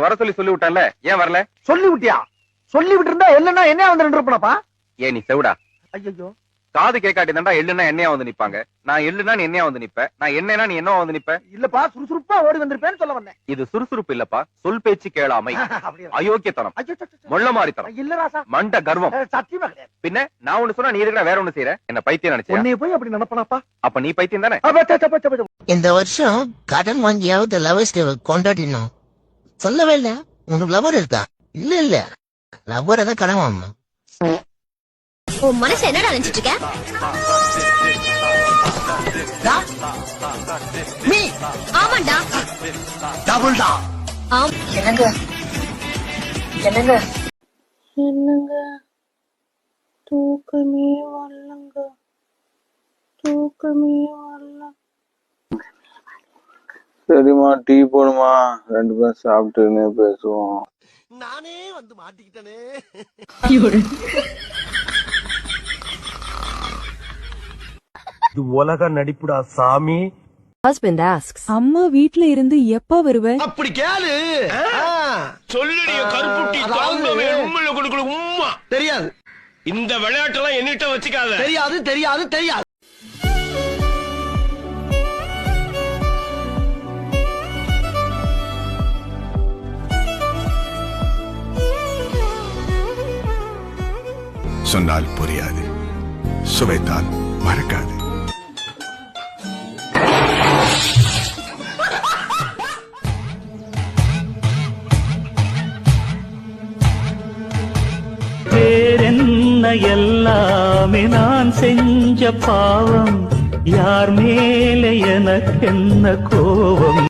வர சொல்லி விட்டான்ல, ஏன் வரல? சொல்லி விட்டியா? சொல்லி விட்டு இருந்தா இல்லன்னா என்ன வந்து நின்று இருப்பனப்பா. ஏன் நீ செவிடா? ஐயோ, காது கேட்காட்டி தான்டா எள்ளுனா என்னையா வந்து நிப்பாங்க. நான் எள்ளுனா நீ என்னையா வந்து நிப்ப, நான் என்னன்னா நீ என்னவா வந்து நிப்ப. இல்லப்பா, சுறுசுறுப்பா ஓடி வந்திருப்பேன்னு சொல்ல வந்தேன். இது சுறுசுறுப்பு இல்லப்பா, சொல் பேச்சு கேளாமை, அயோக்கியத்தனம், மொள்ள மாறித்தனம், இல்ல ராசா, மண்ட கர்வம். சத்தியமா கிடையாது. பின்ன நான் ஒண்ணு சொன்னா நீ எதுக்குடா வேற ஒண்ணு செய்யற? என்ன பைத்தியம் நினைச்சேன். உன்னை போய் அப்படி நினைப்பனாப்பா? அப்ப நீ பைத்தியம் தானே? இந்த வருஷம் கடன் வாங்கியாவது லவர்ஸ் டே கொண்டாடினோம். சொல்லவே இல்ல. உனக்கு லவர் இருக்கா? இல்ல லவர் தான் கடன் வாங்கணும். உன் மனசு என்னடா நினைச்சிட்டு இருக்க? ஆமாண்டா, டபுள் டா. என்னங்க என்னங்க என்னங்க தூக்கமே வரலங்க, தூக்கமே வரல. சரிம்மா, டீ போடுமா, 2 பேரும் சாப்பிட்டுன்னு பேசுவோம். நானே வந்து மாட்டிக்கிட்டனே. இது உலக நடிப்புடா சாமி. Husband asks, அம்மா வீட்ல இருந்து எப்ப வருவ? அப்படி கேளு. சொல்லுடைய கருப்புட்டி தாங்கவே உண்மையில கொடுக்கல உம்மா தெரியாது. இந்த விளையாட்டெல்லாம் என்னிட்ட வச்சுக்காத. தெரியாது தெரியாது தெரியாது. சொன்னால் புரியாது, சுவைத்தால் மறக்காது. வேறென்ன எல்லாமே நான் செஞ்ச பாவம், யார் மேலே எனக்கென்ன கோபம்.